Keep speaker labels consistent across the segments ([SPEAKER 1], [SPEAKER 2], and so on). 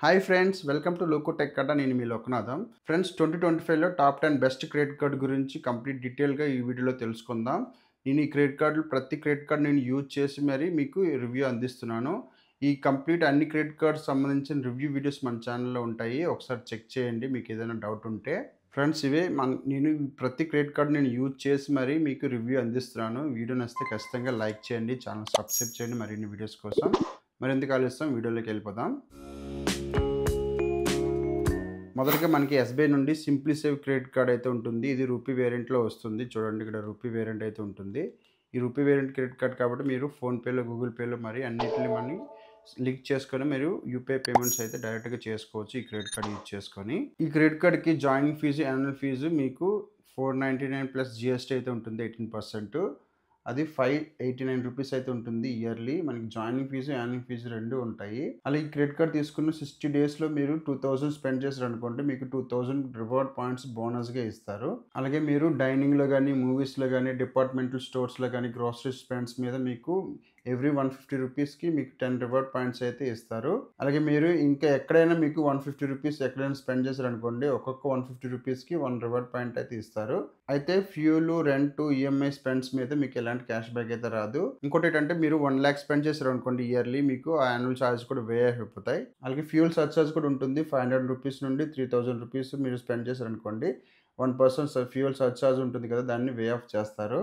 [SPEAKER 1] Hi friends, welcome to loco tech Adda. నేను మీ Lokanatham. Friends, 2025లో టాప్ 10 బెస్ట్ క్రెడిట్ కార్డ్ గురించి కంప్లీట్ డీటెయిల్గా ఈ వీడియోలో తెలుసుకుందాం. నేను ఈ ప్రతి క్రెడిట్ కార్డ్ నేను యూజ్ చేసి మరి మీకు రివ్యూ అందిస్తున్నాను. ఈ కంప్లీట్ అన్ని క్రెడిట్ కార్డ్స్ సంబంధించిన రివ్యూ వీడియోస్ మన ఛానల్లో ఉంటాయి. ఒకసారి చెక్ చేయండి మీకు ఏదైనా డౌట్ ఉంటే. ఫ్రెండ్స్, నేను ప్రతి క్రెడిట్ కార్డ్ నేను యూజ్ చేసి మరి మీకు రివ్యూ అందిస్తున్నాను. వీడియో నచ్చితే ఖచ్చితంగా లైక్ చేయండి, ఛానల్ సబ్స్క్రైబ్ చేయండి మరిన్ని వీడియోస్ కోసం. మరింత ఆలస్యం వీడియోలోకి వెళ్ళిపోదాం. మొదటగా మనకి ఎస్బీఐ నుండి సింప్లిసేవ్ క్రెడిట్ కార్డ్ అయితే ఉంటుంది. ఇది రూపీ వేరియంట్లో వస్తుంది. చూడండి, ఇక్కడ రూపీ వేరియంట్ అయితే ఉంటుంది. ఈ రూపీ వేరియంట్ క్రెడిట్ కార్డ్ కాబట్టి మీరు ఫోన్పేలో, గూగుల్ పేలో మరి అన్నిటిని మనీ లింక్ చేసుకొని మీరు యూపీఐ పేమెంట్స్ అయితే డైరెక్ట్గా చేసుకోవచ్చు ఈ క్రెడిట్ కార్డ్ యూజ్ చేసుకొని. ఈ క్రెడిట్ కార్డ్కి జాయినింగ్ ఫీజు, యాన్యువల్ ఫీజు మీకు $499 ప్లస్ జిఎస్టీ అయితే ఉంటుంది 18%. అది $589 అయితే ఉంటుంది ఇయర్లీ. మనకి జాయినింగ్ ఫీజు, యాన్యువల్ ఫీజు రెండు ఉంటాయి. అలాగే ఈ క్రెడిట్ కార్డ్ తీసుకున్న 60 డేస్లో మీరు 2000 స్పెండ్ చేశారు అనుకోండి, మీకు 2000 రివార్డ్ పాయింట్స్ బోనస్గా ఇస్తారు. అలాగే మీరు డైనింగ్లో కానీ, మూవీస్లో కానీ, డిపార్ట్మెంటల్ స్టోర్స్లో కానీ, గ్రోసరీ స్పెండ్స్ మీద మీకు ఎవ్రీ $150కి మీకు 10 రివార్డ్ పాయింట్స్ అయితే ఇస్తారు. అలాగే మీరు ఇంకా ఎక్కడైనా మీకు $150 ఎక్కడైనా స్పెండ్ చేశారనుకోండి, ఒక్కొక్క $150కి 1 రివార్డ్ పాయింట్ అయితే ఇస్తారు. అయితే ఫ్యూల్, రెంట్, ఈఎంఐ స్పెండ్స్ మీద మీకు ఎలాంటి క్యాష్ బ్యాక్ అయితే రాదు. ఇంకోటి ఏంటంటే, మీరు 1 lakh స్పెండ్ చేశారు అనుకోండి ఇయర్లీ, మీకు ఆ యాన్యువల్ ఛార్జ్ కూడా వే అయిపోతాయి. అలాగే ఫ్యూల్ సర్చార్జ్ కూడా ఉంటుంది. $500 నుండి $3000 మీరు స్పెండ్ చేశారు అనుకోండి, 1% ఫ్యూల్ సర్చార్జ్ ఉంటుంది కదా, దాన్ని వే ఆఫ్ చేస్తారు.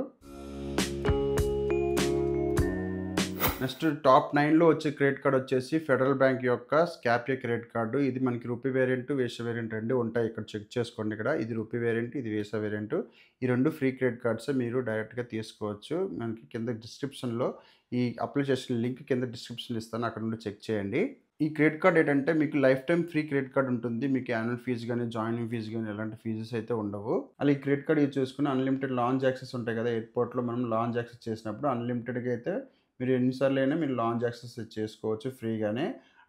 [SPEAKER 1] నెక్స్ట్ టాప్ 9లో వచ్చే క్రెడిట్ కార్డ్ వచ్చేసి ఫెడరల్ బ్యాంక్ యొక్క స్కాపియో క్రెడిట్ కార్డు. ఇది మనకి రూపీ వేరియంట్, వేసా వేరియంట్ రెండు ఉంటాయి. ఇక్కడ చెక్ చేసుకోండి. ఇక్కడ ఇది రూపీ వేరియంట్, ఇది వేసా వేరియంట్. ఈ రెండు ఫ్రీ క్రెడిట్ కార్డ్స్ మీరు డైరెక్ట్గా తీసుకోవచ్చు. మనకి కింద డిస్క్రిప్షన్లో ఈ అప్లై చేసిన లింక్ కింద డిస్క్రిప్షన్లో ఇస్తాను, అక్కడ నుండి చెక్ చేయండి. ఈ క్రెడిట్ కార్డ్ ఏంటంటే మీకు life time free credit card ఉంటుంది. మీకు యాన్యువల్ ఫీజు కానీ, జాయినింగ్ ఫీజు కానీ ఎలాంటి ఫీజెస్ అయితే ఉండవు. అలా ఈ క్రెడిట్ కార్డ్ యూజ్ చేసుకుని అన్లిమిటెడ్ లాంచ్ యాక్సెస్ ఉంటాయి కదా, ఎయిర్పోర్ట్లో మనం లాంచ్ యాక్సెస్ చేసినప్పుడు అన్లిమిటెడ్గా అయితే మీరు ఎన్నిసార్లు అయినా మీరు లాంచ్ యాక్సెస్ చేసుకోవచ్చు ఫ్రీగానే.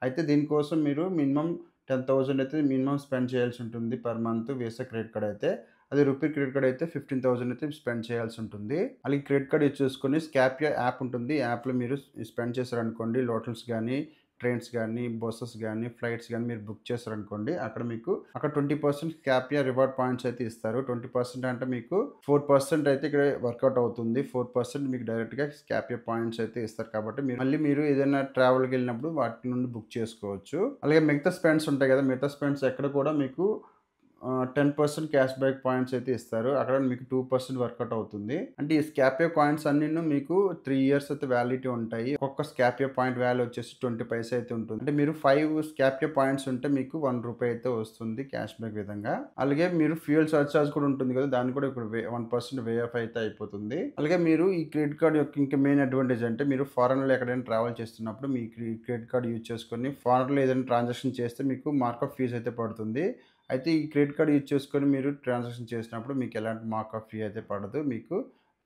[SPEAKER 1] అయితే దీనికోసం మీరు మినిమం 10,000 అయితే మినిమం స్పెండ్ చేయాల్సి ఉంటుంది పర్ మంత్. వేసా క్రెడిట్ కార్డ్ అయితే, అదే రూపీ క్రెడిట్ కార్డ్ అయితే 15,000 అయితే స్పెండ్ చేయాల్సి ఉంటుంది. అలాగే క్రెడిట్ కార్డ్ యూజ్ చేసుకొని స్కాపియో యాప్ ఉంటుంది. యాప్లో మీరు స్పెండ్ చేశారనుకోండి, హోటల్స్ కానీ, ట్రైన్స్ కానీ, బస్సెస్ కానీ, ఫ్లైట్స్ కానీ మీరు బుక్ చేశారనుకోండి, అక్కడ 20% స్కాపియో రివార్డ్ పాయింట్స్ అయితే ఇస్తారు. 20% అంటే మీకు 4% అయితే ఇక్కడ వర్కౌట్ అవుతుంది. 4% మీకు డైరెక్ట్గా స్కాపియో పాయింట్స్ అయితే ఇస్తారు. కాబట్టి మీరు ఏదైనా ట్రావెల్కి వెళ్ళినప్పుడు వాటి నుండి బుక్ చేసుకోవచ్చు. అలాగే మిగతా స్పెండ్స్ ఉంటాయి కదా, మిగతా స్పెండ్స్ ఎక్కడ కూడా మీకు 10% క్యాష్ బ్యాక్ పాయింట్స్ అయితే ఇస్తారు. అక్కడ మీకు 2% వర్కౌట్ అవుతుంది. అంటే ఈ స్కాపియో కాయిన్స్ అన్నీ మీకు 3 years అయితే వ్యాలిడిటీ ఉంటాయి. ఒక్కొక్క స్కాపియో పాయింట్ వాల్యూ వచ్చేసి 20 పైసా అయితే ఉంటుంది. అంటే మీరు 5 స్కాపియో పాయింట్స్ ఉంటే మీకు ₹1 అయితే వస్తుంది క్యాష్ బ్యాక్ విధంగా. అలాగే మీరు ఫ్యూయల్ సర్చార్జ్ కూడా ఉంటుంది కదా, దాన్ని కూడా ఇప్పుడు 1% వే ఆఫ్ అయితే అయిపోతుంది. అలాగే మీరు ఈ క్రెడిట్ కార్డ్ యొక్క ఇంకా మెయిన్ అడ్వాంటేజ్ అంటే, మీరు ఫారెన్లో ఎక్కడైనా ట్రావెల్ చేస్తున్నప్పుడు మీ క్రెడిట్ కార్డ్ యూజ్ చేసుకొని ఫారెన్లో ఏదైనా ట్రాన్సాక్షన్ చేస్తే మీకు మార్కప్ ఫీజు అయితే పడుతుంది. అయితే ఈ క్రెడిట్ కార్డ్ యూజ్ చేసుకొని మీరు ట్రాన్సాక్షన్ చేసినప్పుడు మీకు ఎలాంటి మార్కప్ ఫీ అయితే పడదు. మీకు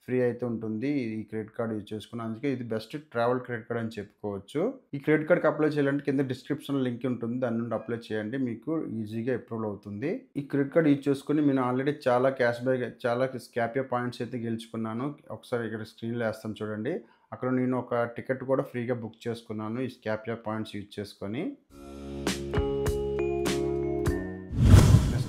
[SPEAKER 1] ఫ్రీ అయితే ఉంటుంది ఈ క్రెడిట్ కార్డ్ యూజ్ చేసుకుని. అందుకే ఇది బెస్ట్ ట్రావెల్ క్రెడిట్ కార్డ్ అని చెప్పుకోవచ్చు. ఈ క్రెడిట్ కార్డ్కి అప్లై చేయాలంటే కింద డిస్క్రిప్షన్లో లింక్ ఉంటుంది, దాని నుండి అప్లై చేయండి, మీకు ఈజీగా అప్రూవల్ అవుతుంది. ఈ క్రెడిట్ కార్డ్ యూజ్ చేసుకుని నేను ఆల్రెడీ చాలా క్యాష్ బ్యాక్, చాలా స్కాపియో పాయింట్స్ అయితే గెలుచుకున్నాను. ఒకసారి ఇక్కడ స్క్రీన్లో వేస్తాను చూడండి. అక్కడ నేను ఒక టికెట్ కూడా ఫ్రీగా బుక్ చేసుకున్నాను ఈ స్కాపియో పాయింట్స్ యూజ్ చేసుకొని.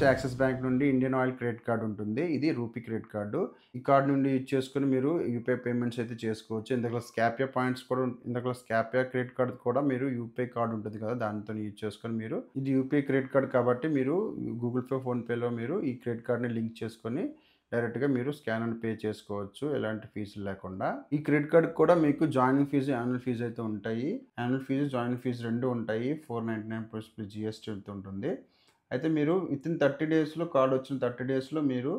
[SPEAKER 1] యాక్సిస్ బ్యాంక్ నుండి ఇండియన్ ఆయిల్ క్రెడిట్ కార్డు ఉంటుంది. ఇది రూపీ క్రెడిట్ కార్డు. ఈ కార్డు నుండి యూజ్ చేసుకుని మీరు యూపీఐ పేమెంట్స్ అయితే చేసుకోవచ్చు. ఇందులో స్కాపియో పాయింట్స్ కూడా, ఇందులో స్కాపియో క్రెడిట్ కార్డు కూడా మీరు యూపీఐ కార్డు ఉంటుంది కదా, దాంతో యూజ్ చేసుకొని మీరు, ఇది యూపీఐ క్రెడిట్ కార్డు కాబట్టి మీరు గూగుల్ పే, ఫోన్పేలో మీరు ఈ క్రెడిట్ కార్డుని లింక్ చేసుకొని డైరెక్ట్గా మీరు స్కాన్ అండ్ పే చేసుకోవచ్చు ఎలాంటి ఫీజులు లేకుండా. ఈ క్రెడిట్ కార్డ్ కూడా మీకు జాయినింగ్ ఫీజు, యాన్యువల్ ఫీజు అయితే ఉంటాయి. యాన్యువల్ ఫీజు, జాయినింగ్ ఫీజు రెండు ఉంటాయి. $499 జిఎస్టీ అయితే ఉంటుంది. అయితే మీరు వితిన్ 30 డేస్లో, కార్డ్ వచ్చిన 30 డేస్లో మీరు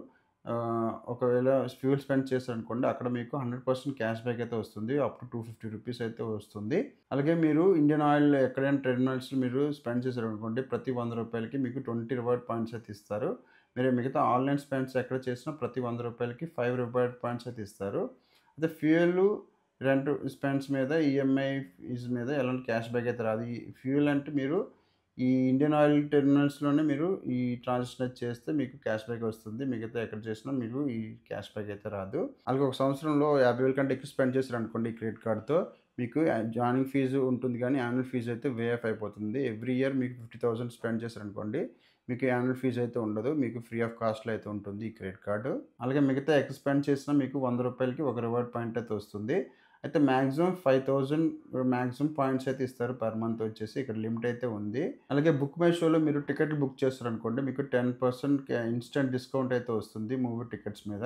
[SPEAKER 1] ఒకవేళ ఫ్యూల్ స్పెండ్ చేశారనుకోండి, అక్కడ మీకు 100% క్యాష్ బ్యాక్ అయితే వస్తుంది. అప్ టు $250 అయితే వస్తుంది. అలాగే మీరు ఇండియన్ ఆయిల్ ఎక్కడైనా టెర్మినల్స్లో మీరు స్పెండ్ చేశారనుకోండి, ప్రతి $100కి మీకు 20 రివార్డ్ పాయింట్స్ అయితే ఇస్తారు. మీరు మిగతా ఆన్లైన్ స్పెండ్స్ ఎక్కడ చేసినా ప్రతి $100కి 5 రివార్డ్ పాయింట్స్ అయితే ఇస్తారు. అయితే ఫ్యూయల్, రెంట్ స్పెండ్స్ మీద, ఈఎంఐ ఫీజు మీద ఎలాంటి క్యాష్ బ్యాక్ అయితే రాదు. ఈ ఫ్యూయల్ అంటే మీరు ఈ ఇండియన్ ఆయిల్ టెర్మినల్స్లోనే మీరు ఈ ట్రాన్సాక్షన్ చేస్తే మీకు క్యాష్ బ్యాక్ వస్తుంది. మిగతా ఎక్కడ చేసినా మీకు ఈ క్యాష్ బ్యాక్ అయితే రాదు. అలాగే ఒక సంవత్సరంలో 50,000 కంటే ఎక్కువ స్పెండ్ చేశారనుకోండి ఈ క్రెడిట్ కార్డ్తో, మీకు జాయినింగ్ ఫీజు ఉంటుంది కానీ యాన్యువల్ ఫీజు అయితే వేఆఫ్ అయిపోతుంది. ఎవ్రీ ఇయర్ మీకు 50,000 స్పెండ్ చేశారనుకోండి, మీకు యాన్యువల్ ఫీజు అయితే ఉండదు. మీకు ఫ్రీ ఆఫ్ కాస్ట్‌లో అయితే ఉంటుంది ఈ క్రెడిట్ కార్డు. అలాగే మిగతా ఎక్స్‌పెండ్ చేసినా మీకు ₹100కి ఒక రివార్డ్ పాయింట్ అయితే వస్తుంది. అయితే మాక్సిమం 5,000 మాక్సిమం పాయింట్స్ అయితే ఇస్తారు పర్ మంత్ వచ్చేసి. ఇక్కడ లిమిట్ అయితే ఉంది. అలాగే బుక్ మై షోలో మీరు టికెట్లు బుక్ చేస్తారనుకోండి, మీకు 10% ఇన్‌స్టంట్ డిస్కౌంట్ అయితే వస్తుంది మూవీ టికెట్స్ మీద.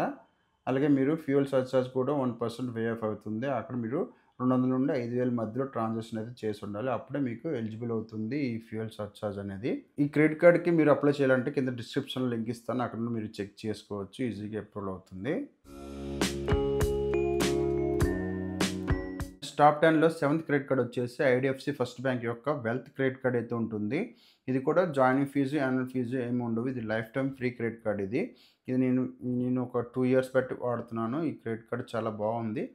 [SPEAKER 1] అలాగే మీరు ఫ్యూయల్ సర్చార్జ్ కూడా 1% వేఆఫ్ అవుతుంది. అక్కడ మీరు 200 నుండి 5,000 మధ్యలో ట్రాన్సాక్షన్ అయితే చేసి ఉండాలి. అప్పుడే మీకు ఎలిజిబుల్ అవుతుంది ఈ ఫ్యూయల్ సర్చార్జ్ అనేది. ఈ క్రెడిట్ కార్డ్‌కి మీరు అప్లై చేయాలంటే కింద డిస్క్రిప్షన్‌లో లింక్ ఇస్తాను. అక్కడ నుండి మీరు చెక్ చేసుకోవచ్చు. ఈజీగా అప్రూవల్ అవుతుంది. టాప్ 10లో సెవెంత్ క్రెడిట్ కార్డ్ వచ్చేసి ఐడిఎఫ్సి ఫస్ట్ బ్యాంక్ యొక్క వెల్త్ క్రెడిట్ కార్డ్ అయితే ఉంటుంది. ఇది కూడా జాయినింగ్ ఫీజు, యాన్యువల్ ఫీజు ఏమి ఉండవు. ఇది life time free credit card ఇది. ఇది నేను ఒక 2 ఇయర్స్ బట్టి వాడుతున్నాను. ఈ క్రెడిట్ కార్డ్ చాలా బాగుంది.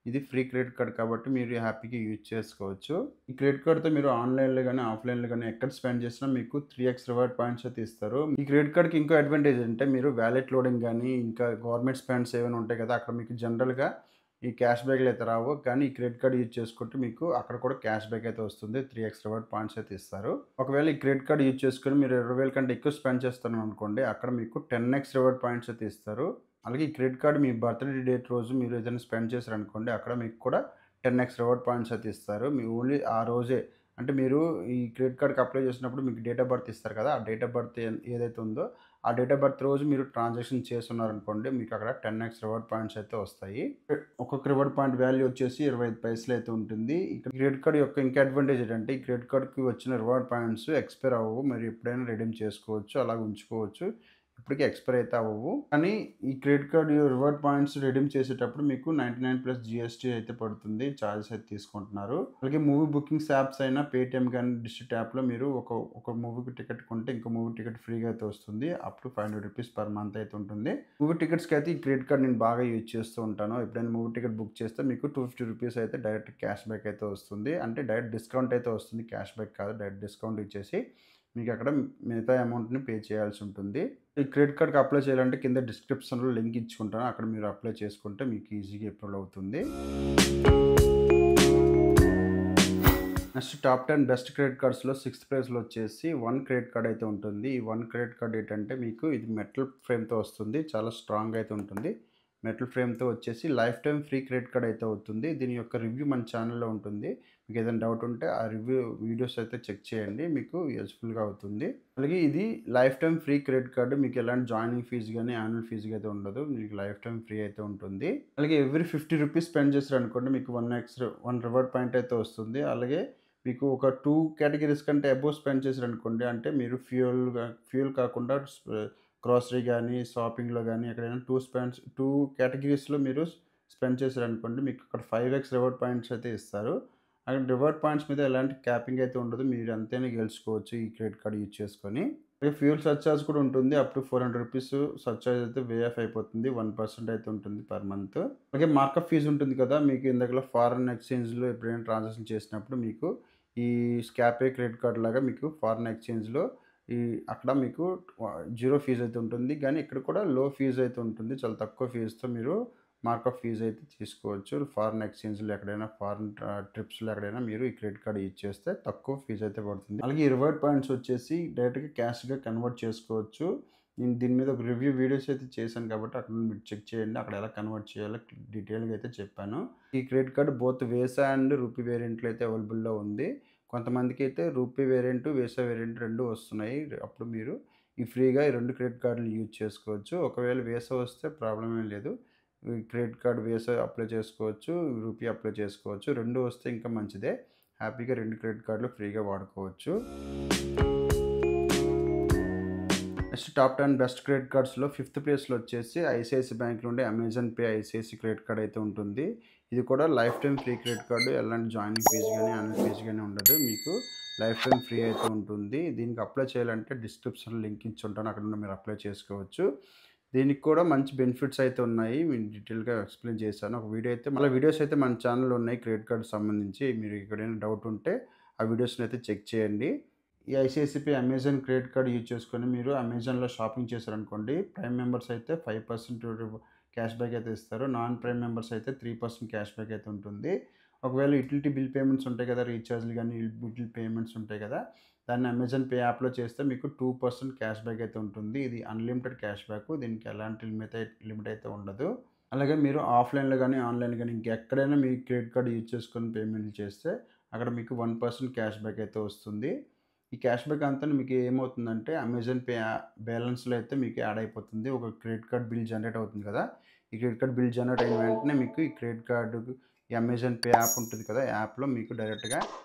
[SPEAKER 1] ఇది ఫ్రీ క్రెడిట్ కార్డ్ కాబట్టి మీరు హ్యాపీగా యూజ్ చేసుకోవచ్చు. ఈ క్రెడిట్ కార్డ్‌తో మీరు ఆన్‌లైన్‌లో గాని, ఆఫ్‌లైన్‌లో గాని ఎక్కడ స్పెండ్ చేసినా మీకు 3x రివార్డ్ పాయింట్స్ అయితే ఇస్తారు. ఈ క్రెడిట్ కార్డ్‌కి ఇంకో అడ్వాంటేజ్ అంటే మీరు వాలెట్ లోడింగ్ గాని, ఇంకా గవర్నమెంట్ స్పెండ్స్ ఏమైనా ఉంటాయి కదా! అక్కడ మీకు జనరల్‌గా ఈ క్యాష్ బ్యాక్‌లు అయితే రావు. కానీ ఈ క్రెడిట్ కార్డ్ యూజ్ చేసుకుంటే మీకు అక్కడ కూడా క్యాష్ బ్యాక్ అయితే వస్తుంది. 3x రివార్డ్ పాయింట్స్ అయితే ఇస్తారు. ఒకవేళ ఈ క్రెడిట్ కార్డ్ యూజ్ చేసుకొని మీరు 20,000 కంటే ఎక్కువ స్పెండ్ చేస్తున్నారనుకోండి, అక్కడ మీకు 10x రివార్డ్ పాయింట్స్ అయితే ఇస్తారు. అలాగే ఈ క్రెడిట్ కార్డ్ మీ బర్త్‌డే డేట్ రోజు మీరు ఏదైనా స్పెండ్ చేశారనుకోండి, అక్కడ మీకు కూడా 10x రివార్డ్ పాయింట్స్ అయితే ఇస్తారు. మీ ఓన్లీ ఆ రోజే అంటే మీరు ఈ క్రెడిట్ కార్డ్‌కి అప్లై చేసినప్పుడు మీకు డేట్ ఆఫ్ బర్త్ ఇస్తారు కదా! ఆ డేట్ ఆఫ్ బర్త్ ఏదైతే ఉందో, ఆ డేట్ ఆఫ్ బర్త్ రోజు మీరు ట్రాన్సాక్షన్ చేసున్నారనుకోండి, మీకు అక్కడ 10x రివార్డ్ పాయింట్స్ అయితే వస్తాయి. ఒక్కొక్క రివార్డ్ పాయింట్ వాల్యూ వచ్చేసి 25 పైసలు అయితే ఉంటుంది. ఇక్కడ క్రెడిట్ కార్డ్ యొక్క ఇంకా అడ్వాంటేజ్ ఏంటంటే, ఈ క్రెడిట్ కార్డ్‌కి వచ్చిన రివార్డ్ పాయింట్స్ ఎక్స్‌పైర్ అవ్వవు. మీరు ఎప్పుడైనా రిడీమ్ చేసుకోవచ్చు. అలాగ ఉంచుకోవచ్చు. ఇప్పటికి ఎక్స్‌పైర్ అయితే అవ్వవు. కానీ ఈ credit card reward points redeem చేసేటప్పుడు మీకు 99 + జీఎస్టీ అయితే పడుతుంది. చార్జెస్ అయితే తీసుకుంటున్నారు. అలాగే మూవీ బుకింగ్స్ యాప్స్ అయినా పేటీఎం గాని, డిష్ యాప్‌లో మీరు ఒక మూవీకి టికెట్ కొంటే ఇంకో మూవీ టికెట్ ఫ్రీగా అయితే వస్తుంది. అప్ టు ₹500 పర్ మంత్ అయితే ఉంటుంది. మూవీ టికెట్స్‌కి అయితే ఈ క్రెడిట్ కార్డ్ నేను బాగా యూజ్ చేస్తూ ఉంటాను. ఎప్పుడైనా మూవీ టికెట్ బుక్ చేస్తే మీకు ₹250 అయితే డైరెక్ట్ క్యాష్ బ్యాక్ అయితే వస్తుంది. అంటే డైరెక్ట్ డిస్కౌంట్ అయితే వస్తుంది. క్యాష్ బ్యాక్ కాదు. డైరెక్ట్ డిస్కౌంట్ ఇచ్చేసి మీకు అక్కడ మిగతా అమౌంట్‌ని పే చేయాల్సి ఉంటుంది. ఈ క్రెడిట్ కార్డ్‌కి అప్లై చేయాలంటే కింద డిస్క్రిప్షన్‌లో లింక్ ఇచ్చుకుంటాను. అక్కడ మీరు అప్లై చేసుకుంటే మీకు ఈజీగా అప్రూవల్ అవుతుంది. నెక్స్ట్ టాప్ 10 బెస్ట్ క్రెడిట్ కార్డ్స్‌లో సిక్స్త్ ప్లేస్‌లో వచ్చేసి వన్ క్రెడిట్ కార్డ్ అయితే ఉంటుంది. ఈ వన్ క్రెడిట్ కార్డ్ ఏంటంటే మీకు ఇది మెటల్ ఫ్రేమ్‌తో వస్తుంది. చాలా స్ట్రాంగ్‌గా అయితే ఉంటుంది. మెటల్ ఫ్రేమ్‌తో వచ్చేసి life time free credit card అయితే అవుతుంది. దీని యొక్క రివ్యూ మన ఛానెల్‌లో ఉంటుంది. మీకు ఏదైనా డౌట్ ఉంటే ఆ రివ్యూ వీడియోస్ అయితే చెక్ చేయండి. మీకు యూజ్‌ఫుల్‌గా అవుతుంది. అలాగే ఇది life time free credit card. మీకు ఎలాంటి జాయినింగ్ ఫీజు గాని, యాన్యువల్ ఫీజు అయితే ఉండదు. మీకు లైఫ్ టైమ్ ఫ్రీ అయితే ఉంటుంది. అలాగే ఎవ్రీ ₹50 స్పెండ్ చేశారనుకోండి మీకు 1 రివార్డ్ పాయింట్ అయితే వస్తుంది. అలాగే మీకు ఒక 2 కేటగరీస్ కంటే అబోవ్ స్పెండ్ చేశారనుకోండి, అంటే మీరు ఫ్యూయల్ కాకుండా గ్రోసరీ గానీ, షాపింగ్‌లో గానీ ఎక్కడైనా 2 కేటగరీస్‌లో మీరు స్పెండ్ చేశారనుకోండి, మీకు అక్కడ 5x రివార్డ్ పాయింట్స్ అయితే ఇస్తారు. అక్కడ రివార్డ్ పాయింట్స్ మీద ఎలాంటి క్యాపింగ్ అయితే ఉండదు. మీరు ఎంతైనా గెలుచుకోవచ్చు ఈ క్రెడిట్ కార్డ్ యూజ్ చేసుకొని. అలాగే ఫ్యూయల్ సర్చార్జ్ కూడా ఉంటుంది. అప్ టు ₹400 సర్చార్జ్ అయితే వే ఆఫ్ అయిపోతుంది. 1% అయితే ఉంటుంది పర్ మంత్. అలాగే మార్కప్ ఫీజ్ ఉంటుంది కదా! మీకు ఇందాకలా ఫారెన్ ఎక్స్‌చేంజ్‌లో ఎప్పుడైనా ట్రాన్సాక్షన్ చేసినప్పుడు మీకు ఈ స్కాపే క్రెడిట్ కార్డ్ లాగా మీకు ఫారెన్ ఎక్స్‌చేంజ్‌లో ఈ అక్కడ మీకు జీరో ఫీజ్ అయితే ఉంటుంది. కానీ ఇక్కడ కూడా లో ఫీజ్ అయితే ఉంటుంది. చాలా తక్కువ ఫీజ్‌తో మీరు మార్కప్ ఫీజ్ అయితే తీసుకోవచ్చు. ఫారెన్ ఎక్స్‌చేంజ్‌లో ఎక్కడైనా ఫారెన్ ట్రిప్స్‌లో ఎక్కడైనా మీరు ఈ క్రెడిట్ కార్డ్ యూజ్ చేస్తే తక్కువ ఫీజ్ అయితే పడుతుంది. అలాగే ఈ రివార్డ్ పాయింట్స్ వచ్చేసి డైరెక్ట్‌గా క్యాష్‌గా కన్వర్ట్ చేసుకోవచ్చు. నేను దీని మీద ఒక రివ్యూ వీడియోస్ అయితే చేశాను కాబట్టి అక్కడ మీరు చెక్ చేయండి. అక్కడ ఎలా కన్వర్ట్ చేయాలో డీటెయిల్‌గా అయితే చెప్పాను. ఈ credit card both Visa and RuPay వేరియంట్‌లో అయితే అవైలబుల్‌లో ఉంది. కొంతమందికైతే రూపీ వేరియంట్, వీసా వేరియంట్ 2 వస్తున్నాయి. అప్పుడు మీరు ఫ్రీగా ఈ 2 క్రెడిట్ కార్డ్‌లు యూజ్ చేసుకోవచ్చు. ఒకవేళ వీసా వస్తే ప్రాబ్లమ్ ఏం లేదు. ఈ క్రెడిట్ కార్డ్ వీసా అప్లై చేసుకోవచ్చు. రూపీ అప్లై చేసుకోవచ్చు. 2 వస్తే ఇంకా మంచిదే. హ్యాపీగా 2 క్రెడిట్ కార్డ్‌లు ఫ్రీగా వాడుకోవచ్చు. నెక్స్ట్ టాప్ 10 బెస్ట్ క్రెడిట్ కార్డ్స్‌లో ఫిఫ్త్ ప్లేస్‌లో వచ్చేసి ఐసీఐసీ బ్యాంక్ నుండి Amazon Pay ICICI credit card అయితే ఉంటుంది. ఇది కూడా lifetime free credit card. ఎలాంటి జాయినింగ్ ఫీజు గాని, యాన్యువల్ ఫీజు గాని ఉండదు. మీకు లైఫ్ టైమ్ ఫ్రీ అయితే ఉంటుంది. దీనికి అప్లై చేయాలంటే డిస్క్రిప్షన్‌లో లింక్ ఇచ్చుంటాను. అక్కడ నుండి మీరు అప్లై చేసుకోవచ్చు. దీనికి కూడా మంచి బెనిఫిట్స్ అయితే ఉన్నాయి. నేను డీటెయిల్‌గా ఎక్స్‌ప్లెయిన్ చేశాను. ఒక వీడియో అయితే మళ్ళీ వీడియోస్ అయితే మన ఛానెల్‌లో ఉన్నాయి క్రెడిట్ కార్డ్‌కి సంబంధించి. మీరు ఎక్కడైనా డౌట్ ఉంటే ఆ వీడియోస్‌ని అయితే చెక్ చేయండి. ఈ ICICI Amazon credit card use చేసుకొని మీరు అమెజాన్‌లో షాపింగ్ చేశారనుకోండి, ప్రైమ్ మెంబర్స్ అయితే 5% క్యాష్ బ్యాక్ అయితే ఇస్తారు. నాన్ ప్రైమ్ మెంబర్స్ అయితే 3% క్యాష్ బ్యాక్ అయితే ఉంటుంది. ఒకవేళ యుటిలిటీ బిల్ పేమెంట్స్ ఉంటాయి కదా! రీచార్జ్‌లు గానీ, బిల్ పేమెంట్స్ ఉంటాయి కదా! దాన్ని అమెజాన్ పే యాప్‌లో చేస్తే మీకు 2% క్యాష్ బ్యాక్ అయితే ఉంటుంది. ఇది అన్‌లిమిటెడ్ క్యాష్ బ్యాక్. దీనికి ఎలాంటి లిమిట్ అయితే ఉండదు. అలాగే మీరు ఆఫ్‌లైన్‌లో గానీ, ఆన్‌లైన్‌లో గానీ ఇంకెక్కడైనా మీ క్రెడిట్ కార్డ్ యూజ్ చేసుకొని పేమెంట్‌లు చేస్తే అక్కడ మీకు 1% క్యాష్ బ్యాక్ అయితే వస్తుంది. ఈ క్యాష్ బ్యాక్ అంతా మీకు ఏమవుతుందంటే అమెజాన్ పే బ్యాలెన్స్‌లో అయితే మీకు యాడ్ అయిపోతుంది. ఒక క్రెడిట్ కార్డ్ బిల్ జనరేట్ అవుతుంది కదా! ఈ క్రెడిట్ కార్డ్ బిల్ జనరేట్ అయిన వెంటనే మీకు ఈ క్రెడిట్ కార్డ్ ఈ అమెజాన్ పే యాప్ ఉంటుంది కదా! యాప్‌లో మీకు డైరెక్ట్‌గా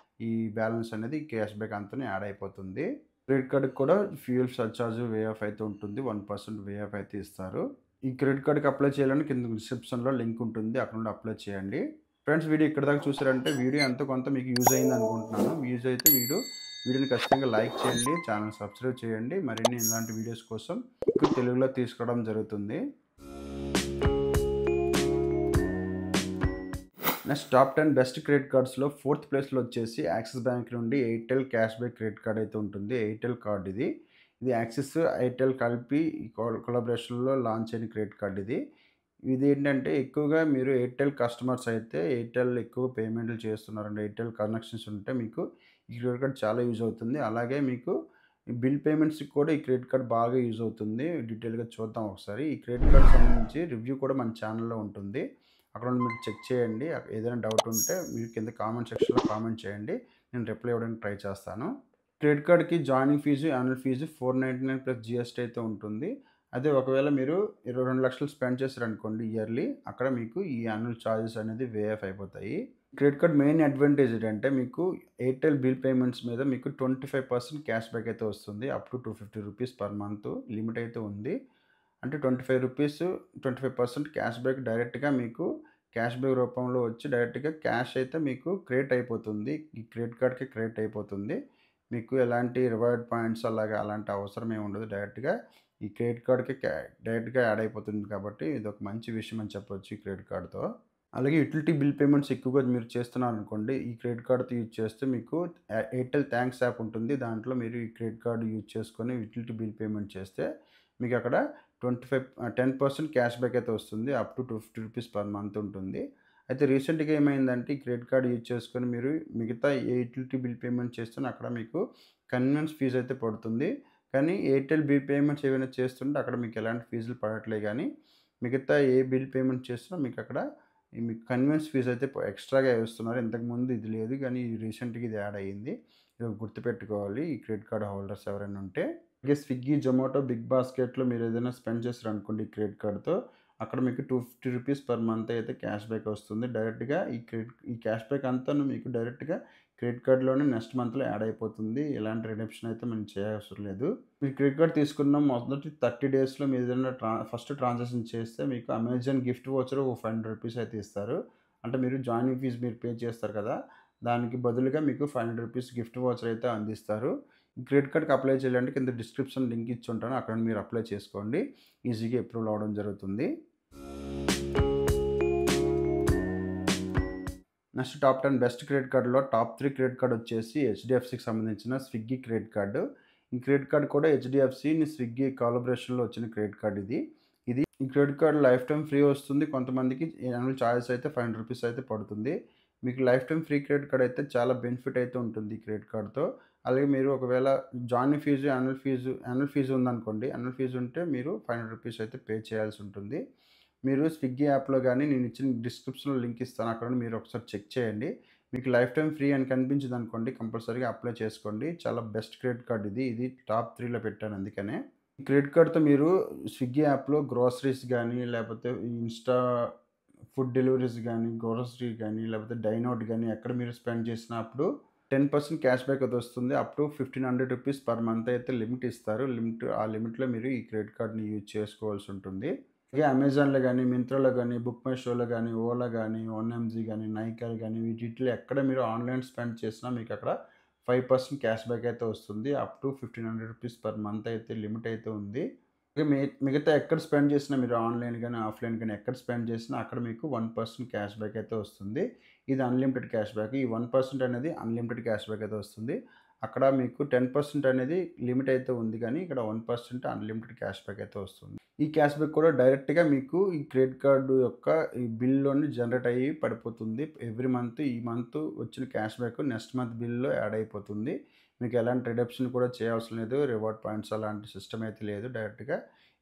[SPEAKER 1] ఈ బ్యాలెన్స్ అనేది క్యాష్ బ్యాక్ అంతాను యాడ్ అయిపోతుంది. క్రెడిట్ కార్డ్‌కి కూడా ఫ్యూయల్ సర్చార్జ్ వే ఆఫ్ అయితే ఉంటుంది. 1% వే ఆఫ్ అయితే ఇస్తారు. ఈ క్రెడిట్ కార్డ్‌కి అప్లై చేయాలని కింద డిస్క్రిప్షన్‌లో లింక్ ఉంటుంది. అక్కడ నుండి అప్లై చేయండి. ఫ్రెండ్స్ వీడియో ఇక్కడి దాకా చూసారంటే వీడియో ఎంతో కొంత మీకు యూజ్ అయింది అనుకుంటున్నాను. యూజ్ అయితే వీడియోని ఖచ్చితంగా లైక్ చేయండి. ఛానెల్ సబ్స్క్రైబ్ చేయండి. మరిన్ని ఇలాంటి వీడియోస్ కోసం మీకు తెలుగులో తీసుకురావడం జరుగుతుంది. నెక్స్ట్ టాప్ 10 బెస్ట్ క్రెడిట్ కార్డ్స్‌లో ఫోర్త్ ప్లేస్‌లో వచ్చేసి యాక్సిస్ బ్యాంక్ నుండి Airtel cashback credit card అయితే ఉంటుంది. ఎయిర్టెల్ కార్డ్ ఇది. ఇది యాక్సిస్, ఎయిర్టెల్ కలిపి కొలాబరేషన్‌లో లాంచ్ అయిన క్రెడిట్ కార్డ్ ఇది. ఇదేంటంటే ఎక్కువగా మీరు ఎయిర్టెల్ కస్టమర్స్ అయితే ఎయిర్టెల్ ఎక్కువ పేమెంట్‌లు చేస్తున్నారండి. ఎయిర్టెల్ కనెక్షన్స్ ఉంటే మీకు ఈ క్రెడిట్ కార్డ్ చాలా యూజ్ అవుతుంది. అలాగే మీకు బిల్ పేమెంట్స్‌కి కూడా ఈ క్రెడిట్ కార్డ్ బాగా యూజ్ అవుతుంది. డీటెయిల్‌గా చూద్దాం ఒకసారి. ఈ క్రెడిట్ కార్డ్‌కి సంబంధించి రివ్యూ కూడా మన ఛానెల్‌లో ఉంటుంది. అక్కడ నుండి మీరు చెక్ చేయండి. ఏదైనా డౌట్ ఉంటే మీరు కింద కామెంట్ సెక్షన్‌లో కామెంట్ చేయండి. నేను రిప్లై ఇవ్వడానికి ట్రై చేస్తాను. క్రెడిట్ కార్డ్‌కి joining fee, annual fee 499 plus GST అయితే ఉంటుంది. అదే ఒకవేళ మీరు 22,00,000 స్పెండ్ చేశారనుకోండి ఇయర్లీ, అక్కడ మీకు ఈ యాన్యువల్ చార్జెస్ అనేది వే ఆఫ్ అయిపోతాయి. క్రెడిట్ కార్డ్ మెయిన్ అడ్వాంటేజ్ ఏంటంటే మీకు ఎయిర్టెల్ బిల్ పేమెంట్స్ మీద మీకు 25% క్యాష్ బ్యాక్ అయితే వస్తుంది. Up to ₹250 per month limit అయితే ఉంది. అంటే ₹25 25% క్యాష్ బ్యాక్ డైరెక్ట్‌గా మీకు క్యాష్ బ్యాక్ రూపంలో వచ్చి డైరెక్ట్‌గా క్యాష్ అయితే మీకు క్రెడిట్ అయిపోతుంది. ఈ క్రెడిట్ కార్డ్‌కి క్రెడిట్ అయిపోతుంది. మీకు ఎలాంటి రివార్డ్ పాయింట్స్ అలాంటి అవసరం ఏమి ఉండదు. డైరెక్ట్‌గా ఈ క్రెడిట్ కార్డ్‌కి డైరెక్ట్‌గా యాడ్ అయిపోతుంది కాబట్టి ఇదొక మంచి విషయం అని చెప్పొచ్చు ఈ క్రెడిట్ కార్డ్‌తో. అలాగే యుటిలిటీ బిల్ పేమెంట్స్ ఎక్కువగా మీరు చేస్తున్నారనుకోండి, ఈ క్రెడిట్ కార్డ్‌తో యూజ్ చేస్తే మీకు ఎయిర్టెల్ థాంక్స్ యాప్ ఉంటుంది. దాంట్లో మీరు ఈ క్రెడిట్ కార్డ్ యూజ్ చేసుకొని యుటిలిటీ బిల్ పేమెంట్ చేస్తే మీకు అక్కడ 10% క్యాష్ బ్యాక్ అయితే వస్తుంది. అప్ టు ₹250 పర్ మంత్ ఉంటుంది. అయితే రీసెంట్‌గా ఏమైందంటే ఈ క్రెడిట్ కార్డ్ యూజ్ చేసుకొని మీరు మిగతా ఏ యుటిలిటీ బిల్ పేమెంట్ చేస్తున్నా అక్కడ మీకు కన్వీనియన్స్ ఫీజ్ అయితే పడుతుంది. కానీ ఎయిర్టెల్ బిల్ పేమెంట్స్ ఏవైనా చేస్తుంటే అక్కడ మీకు ఎలాంటి ఫీజులు పడట్లే గానీ, మిగతా ఏ బిల్ పేమెంట్ చేసినా మీకక్కడ మీకు కన్వీనియన్స్ ఫీజ్ అయితే ఎక్స్‌ట్రాగా ఏస్తున్నారు. ఇంతకుముందు ఇది లేదు గానీ రీసెంట్‌గా ఇది యాడ్ అయ్యింది. ఇది గుర్తుపెట్టుకోవాలి ఈ క్రెడిట్ కార్డ్ హోల్డర్స్ ఎవరైనా ఉంటే. అలాగే స్విగ్గీ, జొమాటో, బిగ్ బాస్కెట్‌లో మీరేదైనా స్పెండ్ చేశారనుకోండి ఈ క్రెడిట్ కార్డ్‌తో, అక్కడ మీకు ₹250 పర్ మంత్ అయితే క్యాష్ బ్యాక్ వస్తుంది. డైరెక్ట్‌గా ఈ క్యాష్ బ్యాక్ అంతాను మీకు డైరెక్ట్‌గా క్రెడిట్ కార్డ్‌లోనే నెక్స్ట్ మంత్‌లో యాడ్ అయిపోతుంది. ఎలాంటి రిడెంప్షన్ అయితే మనం చేయవసరం లేదు. మీరు క్రెడిట్ కార్డ్ తీసుకున్న మొదటి 30 డేస్‌లో మీరేదైనా ఫస్ట్ ట్రాన్సాక్షన్ చేస్తే మీకు అమెజాన్ గిఫ్ట్ వోచర్ ఒక ₹500 అయితే ఇస్తారు. అంటే మీరు జాయినింగ్ ఫీజ్ మీరు పే చేస్తారు కదా! దానికి బదులుగా మీకు ₹500 గిఫ్ట్ వోచర్ అయితే అందిస్తారు. ఈ క్రెడిట్ కార్డ్‌కి అప్లై చేయాలంటే కింద డిస్క్రిప్షన్ లింక్ ఇచ్చుంటాను. అక్కడ మీరు అప్లై చేసుకోండి. ఈజీగా అప్రూవల్ అవ్వడం జరుగుతుంది. నెక్స్ట్ టాప్ 10 బెస్ట్ క్రెడిట్ కార్డ్‌లో టాప్ 3 క్రెడిట్ కార్డ్ వచ్చేసి హెచ్‌డీఎఫ్‌సీకి సంబంధించిన స్విగ్గీ క్రెడిట్ కార్డ్. ఈ క్రెడిట్ కార్డ్ కూడా హెచ్‌డీఎఫ్‌సీ, స్విగ్గీ కొలాబరేషన్‌లో వచ్చిన క్రెడిట్ కార్డ్ ఇది. ఈ credit card life time free వస్తుంది. కొంతమందికి యాన్యువల్ చార్జెస్ అయితే ₹500 అయితే పడుతుంది. మీకు life time free credit card అయితే చాలా బెనిఫిట్ అయితే ఉంటుంది ఈ క్రెడిట్ కార్డ్‌తో. అలాగే మీరు ఒకవేళ జాయినింగ్ ఫీజు, యాన్యువల్ ఫీజు ఉందనుకోండి. యాన్యువల్ ఫీజు ఉంటే మీరు ₹500 అయితే పే చేయాల్సి ఉంటుంది. మీరు స్విగ్గీ యాప్‌లో గాని నేను ఇచ్చిన డిస్క్రిప్షన్‌లో లింక్ ఇస్తాను. అక్కడ మీరు ఒకసారి చెక్ చేయండి. మీకు లైఫ్ టైమ్ ఫ్రీ అని కనిపించిందనుకోండి కంపల్సరీగా అప్లై చేసుకోండి. చాలా బెస్ట్ క్రెడిట్ కార్డ్ ఇది. ఇది టాప్ 3లో పెట్టాను అందుకనే. ఈ క్రెడిట్ కార్డ్‌తో మీరు స్విగ్గీ యాప్‌లో గ్రోసరీస్ గానీ, లేపోతే ఫుడ్ డెలివరీస్ గానీ, గ్రోసరీ గానీ, లేపోతే డైనౌట్ గానీ ఎక్కడ మీరు స్పెండ్ చేసినా అప్పుడు 10% క్యాష్ బ్యాక్ అయితే వస్తుంది. అప్ టు ₹1,500 పర్ మంత్ అయితే లిమిట్ ఇస్తారు. ఆ లిమిట్‌లో మీరు ఈ క్రెడిట్ కార్డ్‌ని యూజ్ చేసుకోవాల్సి ఉంటుంది. అలాగే అమెజాన్‌లో గానీ, మింత్రాలో గానీ, బుక్ మై షోలో గానీ, ఓలా గానీ, 1ఎంజీ గానీ, నైకా గానీ వీటిట్లో ఎక్కడ మీరు ఆన్‌లైన్ స్పెండ్ చేసినా మీకక్కడ 5% క్యాష్ బ్యాక్ అయితే వస్తుంది. అప్ టు ₹1,500 పర్ మంత్ అయితే లిమిట్ అయితే ఉంది. ఇక మిగతా ఎక్కడ స్పెండ్ చేసినా మీరు ఆన్‌లైన్ గానీ, ఆఫ్‌లైన్ గానీ ఎక్కడ స్పెండ్ చేసినా అక్కడ మీకు 1% క్యాష్ బ్యాక్ అయితే వస్తుంది. ఇది అన్‌లిమిటెడ్ క్యాష్ బ్యాక్. ఈ 1% అనేది అన్‌లిమిటెడ్ క్యాష్ బ్యాక్ అయితే వస్తుంది. అక్కడ మీకు 10% అనేది లిమిట్ అయితే ఉంది గానీ, ఇక్కడ 1% అన్‌లిమిటెడ్ క్యాష్ బ్యాక్ అయితే వస్తుంది. ఈ క్యాష్ బ్యాక్ కూడా డైరెక్ట్‌గా మీకు ఈ క్రెడిట్ కార్డ్ యొక్క ఈ బిల్‌లోని జనరేట్ అయ్యి పడిపోతుంది. ఎవ్రీ మంత్ ఈ మంత్ వచ్చిన క్యాష్ బ్యాక్ నెక్స్ట్ మంత్ బిల్‌లో యాడ్ అయిపోతుంది. మీకు ఎలాంటి రిడక్షన్ కూడా చేయవసరం లేదు. రివార్డ్ పాయింట్స్ అలాంటి సిస్టమ్ అయితే లేదు. డైరెక్ట్‌గా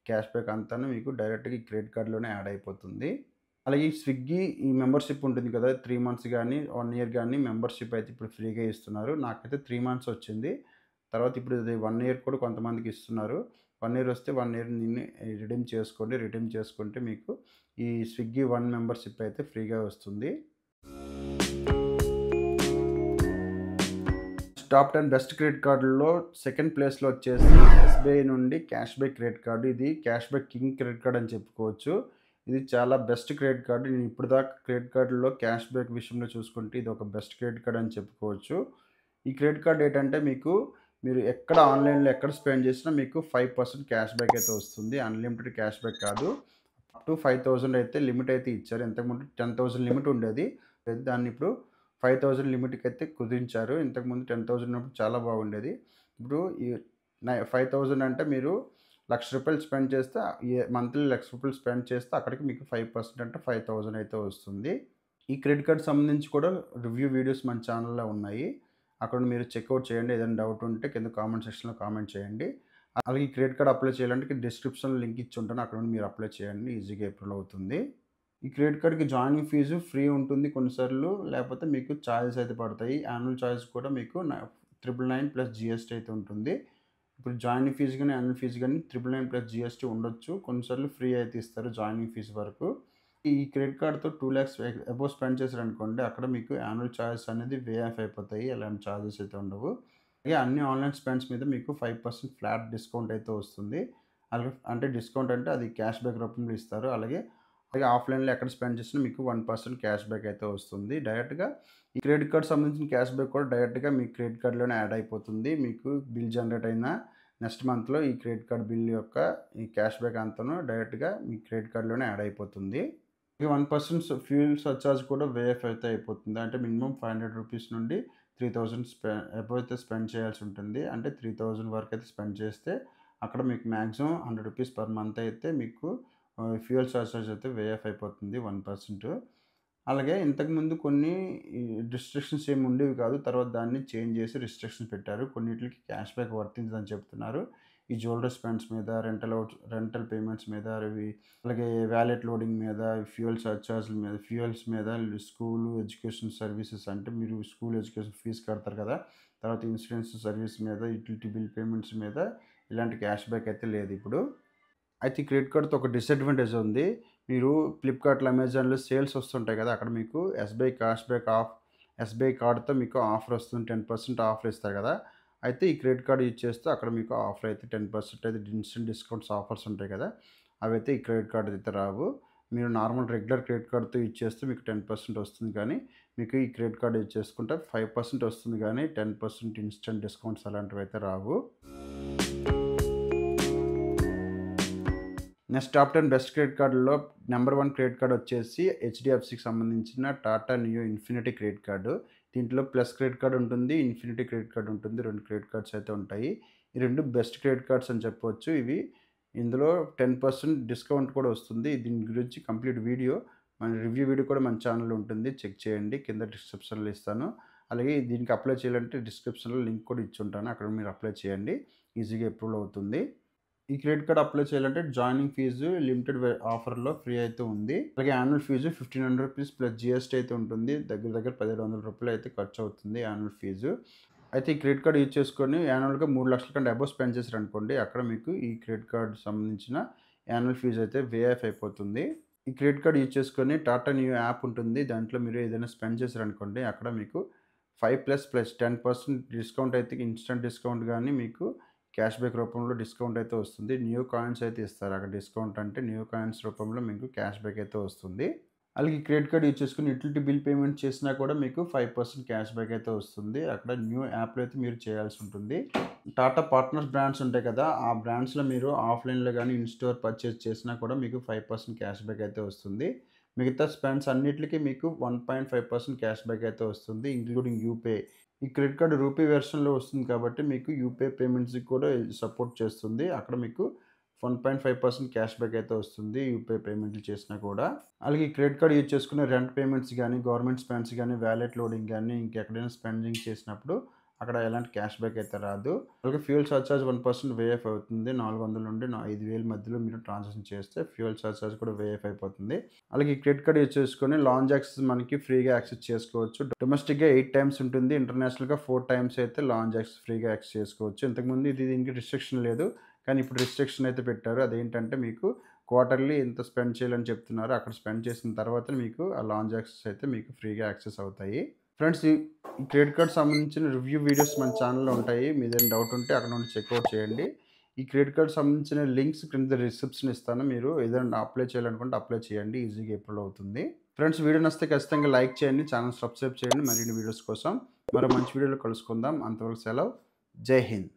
[SPEAKER 1] క్యాష్ బ్యాక్ అంతాను మీకు డైరెక్ట్‌గా ఈ క్రెడిట్ కార్డ్‌లోనే యాడ్ అయిపోతుంది. అలాగే ఈ స్విగ్గీ ఈ మెంబర్‌షిప్ ఉంటుంది కదా! 3 మంత్స్ గాని, 1 ఇయర్ గాని మెంబర్‌షిప్ అయితే ఇప్పుడు ఫ్రీగా ఇస్తున్నారు. నాకైతే 3 మంత్స్ వచ్చింది. తర్వాత ఇప్పుడు ఇది 1 ఇయర్ కూడా కొంతమందికి ఇస్తున్నారు. 1 ఇయర్ వస్తే 1 ఇయర్ రిడీమ్ చేసుకోండి. రిడీమ్ చేసుకుంటే మీకు ఈ స్విగ్గీ 1 మెంబర్‌షిప్ అయితే ఫ్రీగా వస్తుంది. టాప్ 10 బెస్ట్ క్రెడిట్ కార్డుల్లో సెకండ్ ప్లేస్‌లో వచ్చేసి ఎస్‌బీఐ నుండి క్యాష్ బ్యాక్ క్రెడిట్ కార్డ్. ఇది cash back king credit card అని చెప్పుకోవచ్చు. ఇది చాలా బెస్ట్ క్రెడిట్ కార్డ్. నేను ఇప్పటిదాకా క్రెడిట్ కార్డ్‌లో క్యాష్ బ్యాక్ విషయంలో చూసుకుంటే ఇది ఒక బెస్ట్ క్రెడిట్ కార్డ్ అని చెప్పుకోవచ్చు. ఈ క్రెడిట్ కార్డ్ ఏంటంటే మీరు ఎక్కడ ఆన్‌లైన్‌లో ఎక్కడ స్పెండ్ చేసినా మీకు 5% క్యాష్ బ్యాక్ అయితే వస్తుంది. అన్‌లిమిటెడ్ క్యాష్ బ్యాక్ కాదు. అప్ టు 5000 అయితే లిమిట్ అయితే ఇచ్చారు. ఇంతకుముందు 10,000 లిమిట్ ఉండేది. దాన్ని ఇప్పుడు 5000 లిమిట్‌కైతే కుదించారు. ఇంతకుముందు 10,000 ఉన్నప్పుడు చాలా బాగుండేది. ఇప్పుడు ఈ 5000 అంటే మీరు రూ. 1,00,000 స్పెండ్ చేస్తే మంత్లీ రూ. 1,00,000 స్పెండ్ చేస్తే అక్కడికి మీకు 5% అంటే 5000 అయితే వస్తుంది. ఈ క్రెడిట్ కార్డ్ సంబంధించి కూడా రివ్యూ వీడియోస్ మన ఛానెల్‌లో ఉన్నాయి. అక్కడ మీరు చెక్‌ఔట్ చేయండి. ఏదైనా డౌట్ ఉంటే కింద కామెంట్ సెక్షన్‌లో కామెంట్ చేయండి. అలాగే ఈ క్రెడిట్ కార్డ్ అప్లై చేయాలంటే డిస్క్రిప్షన్‌లో లింక్ ఇచ్చి ఉంటాను. అక్కడ నుండి మీరు అప్లై చేయండి. ఈజీగా అప్రూవల్ అవుతుంది. ఈ క్రెడిట్ కార్డ్‌కి జాయినింగ్ ఫీజు ఫ్రీ ఉంటుంది కొన్నిసార్లు. లేకపోతే మీకు చార్జెస్ అయితే పడతాయి. యాన్యువల్ చార్జ్ కూడా మీకు 999 ప్లస్ జీఎస్టీ అయితే ఉంటుంది. ఇప్పుడు జాయినింగ్ ఫీజు గాని, యాన్యువల్ ఫీజు గాని 999 ప్లస్ జీఎస్టీ ఉండొచ్చు. కొన్నిసార్లు ఫ్రీ అయితే ఇస్తారు జాయినింగ్ ఫీజు వరకు. ఈ క్రెడిట్ కార్డ్‌తో 2,00,000 అబోవ్ స్పెండ్ చేశారనుకోండి, అక్కడ మీకు యాన్యువల్ చార్జెస్ అనేది వే ఆఫ్ అయిపోతాయి. ఎలాంటి చార్జెస్ అయితే ఉండవు. అలాగే అన్ని ఆన్‌లైన్ స్పెండ్స్ మీద మీకు 5% ఫ్లాట్ డిస్కౌంట్ అయితే వస్తుంది. అలాగే అంటే డిస్కౌంట్ అంటే అది క్యాష్ బ్యాక్ రూపంలో ఇస్తారు. అలాగే ఆఫ్‌లైన్‌లో ఎక్కడ స్పెండ్ చేసినా మీకు 1% క్యాష్ బ్యాక్ అయితే వస్తుంది. డైరెక్ట్‌గా ఈ క్రెడిట్ కార్డ్ సంబంధించిన క్యాష్ బ్యాక్ కూడా డైరెక్ట్‌గా మీ క్రెడిట్ కార్డ్‌లోనే యాడ్ అయిపోతుంది. మీకు బిల్ జనరేట్ అయిన నెక్స్ట్ మంత్‌లో ఈ క్రెడిట్ కార్డ్ బిల్ యొక్క ఈ క్యాష్ బ్యాక్ అంతాను డైరెక్ట్‌గా మీ క్రెడిట్ కార్డ్‌లోనే యాడ్ అయిపోతుంది. ఈ 1% ఫ్యూయల్ సర్చార్జ్ కూడా వేఎఫ్ అయితే అయిపోతుంది. అంటే మినిమమ్ రూ. 500 నుండి 3,000 అబోవ్ అయితే స్పెండ్ చేయాల్సి ఉంటుంది. అంటే 3,000 వరకు అయితే స్పెండ్ చేస్తే అక్కడ మీకు మాక్సిమం రూ. 100 పర్ మంత్ అయితే మీకు ఫ్యూయల్ సర్చార్జ్ అయితే వేఎఫ్ అయిపోతుంది 1%. అలాగే ఇంతకుముందు కొన్ని ఈ రిస్ట్రిక్షన్స్ ఏమి ఉండేవి కాదు. తర్వాత దాన్ని చేంజ్ చేసి రిస్ట్రిక్షన్స్ పెట్టారు. కొన్నిట్లికి క్యాష్ బ్యాక్ వర్తించదని చెప్తున్నారు. ఈ జ్యువెలరీ స్పెండ్స్ మీద, రెంటల్ పేమెంట్స్ మీద, అలాగే వాలెట్ లోడింగ్ మీద, ఫ్యూయల్ సర్చార్జ్‌ల మీద, ఫ్యూయల్స్ మీద, స్కూలు ఎడ్యుకేషన్ సర్వీసెస్ అంటే మీరు స్కూల్ ఎడ్యుకేషన్ ఫీజు కడతారు కదా! తర్వాత ఇన్సూరెన్స్ సర్వీస్ మీద, యుటిలిటీ బిల్ పేమెంట్స్ మీద ఇలాంటి క్యాష్ బ్యాక్ అయితే లేదిప్పుడు. అయితే ఈ క్రెడిట్ కార్డ్‌తో ఒక డిసడ్వాంటేజ్ ఉంది. మీరు ఫ్లిప్‌కార్ట్‌లో, అమెజాన్‌లో సేల్స్ వస్తుంటాయి కదా! అక్కడ మీకు ఎస్‌బీఐ క్యాష్ బ్యాక్ ఎస్‌బీఐ కార్డ్‌తో మీకు ఆఫర్ వస్తుంది. 10% ఆఫర్ ఇస్తారు కదా! అయితే ఈ క్రెడిట్ కార్డ్ యూజ్ చేస్తే అక్కడ మీకు ఆఫర్ అయితే 10% అయితే ఇన్స్టంట్ డిస్కౌంట్స్ ఆఫర్స్ ఉంటాయి కదా! అవైతే ఈ క్రెడిట్ కార్డ్ అయితే రావు. మీరు నార్మల్ రెగ్యులర్ క్రెడిట్ కార్డ్‌తో యూజ్ చేస్తే మీకు 10% వస్తుంది కానీ, మీకు ఈ క్రెడిట్ కార్డ్ యూజ్ చేసుకుంటే 5% వస్తుంది కానీ 10% ఇన్స్టంట్ డిస్కౌంట్స్ అలాంటివైతే రావు. నెక్స్ట్ టాప్ 10 బెస్ట్ క్రెడిట్ కార్డుల్లో నంబర్ 1 క్రెడిట్ కార్డ్ వచ్చేసి హెచ్‌డీఎఫ్‌సికి సంబంధించిన Tata Neu infinity credit card. దీంట్లో ప్లస్ క్రెడిట్ కార్డ్ ఉంటుంది. ఇన్ఫినిటీ క్రెడిట్ కార్డ్ ఉంటుంది. 2 క్రెడిట్ కార్డ్స్ అయితే ఉంటాయి. ఈ 2 బెస్ట్ క్రెడిట్ కార్డ్స్ అని చెప్పొచ్చు. ఇందులో 10% డిస్కౌంట్ కూడా వస్తుంది. దీని గురించి కంప్లీట్ వీడియో మన రివ్యూ వీడియో కూడా మన ఛానెల్‌లో ఉంటుంది. చెక్ చేయండి. కింద డిస్క్రిప్షన్‌లో ఇస్తాను. అలాగే దీనికి అప్లై చేయాలంటే డిస్క్రిప్షన్‌లో లింక్ కూడా ఇచ్చుంటాను. అక్కడ మీరు అప్లై చేయండి. ఈజీగా అప్రూవల్ అవుతుంది. ఈ క్రెడిట్ కార్డ్ అప్లై చేయాలంటే జాయినింగ్ ఫీజు లిమిటెడ్ ఆఫర్‌లో ఫ్రీ అయితే ఉంది. అలాగే యాన్యువల్ ఫీజు రూ. 1,500 ప్లస్ జీఎస్టీ అయితే ఉంటుంది. దగ్గర దగ్గర రూ. 1,700 అయితే ఖర్చు అవుతుంది యాన్యువల్ ఫీజు. అయితే ఈ క్రెడిట్ కార్డ్ యూజ్ చేసుకొని యాన్యువల్‌గా 3,00,000 కంటే అబోవ్ స్పెండ్ చేశారనుకోండి, అక్కడ మీకు ఈ క్రెడిట్ కార్డ్ సంబంధించిన యాన్యువల్ ఫీజు అయితే వేఆఫ్ అయిపోతుంది. ఈ క్రెడిట్ కార్డ్ యూజ్ చేసుకొని టాటా నియో యాప్ ఉంటుంది. దాంట్లో మీరు ఏదైనా స్పెండ్ చేశారనుకోండి, అక్కడ మీకు 5++ 10% డిస్కౌంట్ అయితే ఇన్‌స్టంట్ డిస్కౌంట్ గాని మీకు క్యాష్ బ్యాక్ రూపంలో డిస్కౌంట్ అయితే వస్తుంది. న్యూ కాయిన్స్ అయితే ఇస్తారు. అక్కడ డిస్కౌంట్ అంటే న్యూ కాయిన్స్ రూపంలో మీకు క్యాష్ బ్యాక్ అయితే వస్తుంది. అలాగే ఈ క్రెడిట్ కార్డ్ యూజ్ చేసుకొని యుటిలిటీ బిల్ పేమెంట్ చేసినా కూడా మీకు 5% క్యాష్ బ్యాక్ అయితే వస్తుంది. అక్కడ న్యూ యాప్‌లో అయితే మీరు చేయాల్సి ఉంటుంది. టాటా పార్ట్నర్స్ బ్రాండ్స్ ఉంటాయి కదా! ఆ బ్రాండ్స్‌లో మీరు ఆఫ్‌లైన్‌లో గాని, ఇన్ స్టోర్ పర్చేజ్ చేసినా కూడా మీకు 5% క్యాష్ బ్యాక్ అయితే వస్తుంది. మిగతా స్పెండ్స్ అన్నిట్లికి మీకు 1.5% క్యాష్ బ్యాక్ అయితే వస్తుంది. ఇంక్లూడింగ్ యూపే. ఈ క్రెడిట్ కార్డ్ రూపీ వెర్షన్‌లో వస్తుంది కాబట్టి మీకు యూపీఐ పేమెంట్స్‌కి కూడా సపోర్ట్ చేస్తుంది. అక్కడ మీకు 1.5% క్యాష్ బ్యాక్ అయితే వస్తుంది యూపీఐ పేమెంట్లు చేసినా కూడా. అలాగే ఈ క్రెడిట్ కార్డ్ యూజ్ చేసుకునే రెంట్ పేమెంట్స్ గానీ, గవర్నమెంట్ స్పెండ్స్ గానీ, వాలెట్ లోడింగ్ గానీ, ఇంకెక్కడైనా స్పెండింగ్ చేసినప్పుడు అక్కడ ఎలాంటి క్యాష్ బ్యాక్ అయితే రాదు. అలాగే ఫ్యూయల్ సర్చార్జ్ 1% వేఎఫ్ అవుతుంది. 400 నుండి 5,000 మధ్యలో మీరు ట్రాన్సాక్షన్ చేస్తే ఫ్యూయల్ సర్చార్జ్ కూడా వేఎఫ్ అయిపోతుంది. అలాగే ఈ క్రెడిట్ కార్డ్ యూజ్ చేసుకొని లాంజ్ యాక్సెస్ మనకి ఫ్రీగా యాక్సెస్ చేసుకోవచ్చు. డొమెస్టిక్‌గా 8 టైమ్స్ ఉంటుంది. ఇంటర్నేషనల్‌గా 4 టైమ్స్ అయితే లాంజ్ యాక్సెస్ ఫ్రీగా యాక్సెస్ చేసుకోవచ్చు. ఇంతకుముందు దీనికి రిస్ట్రిక్షన్ లేదు. కానీ ఇప్పుడు రిస్ట్రిక్షన్ అయితే పెట్టారు. అదేంటంటే మీకు క్వార్టర్లీ ఇంత స్పెండ్ చేయాలని చెప్తున్నారు. అక్కడ స్పెండ్ చేసిన తర్వాత మీకు ఆ లాంజ్ యాక్సెస్ అయితే మీకు ఫ్రీగా యాక్సెస్ అవుతాయి. ఫ్రెండ్స్ ఈ క్రెడిట్ కార్డ్ సంబంధించిన రివ్యూ వీడియోస్ మన ఛానల్‌లో ఉంటాయి. మీదేమైనా డౌట్ ఉంటే అక్కడ నుండి చెక్‌ఔట్ చేయండి. ఈ క్రెడిట్ కార్డ్ సంబంధించిన లింక్స్ క్రింద డిస్క్రిప్షన్ ఇస్తాను. మీరు ఏదైనా అప్లై చేయాలనుకుంటే అప్లై చేయండి. ఈజీగా అప్రూవ్ అవుతుంది. ఫ్రెండ్స్ వీడియో నచ్చితే ఖచ్చితంగా లైక్ చేయండి. ఛానల్ సబ్స్క్రైబ్ చేయండి మరిన్ని వీడియోస్ కోసం. మరో మంచి వీడియోలో కలుసుకుందాం. అంతవరకు సెలవు. జై హింద్.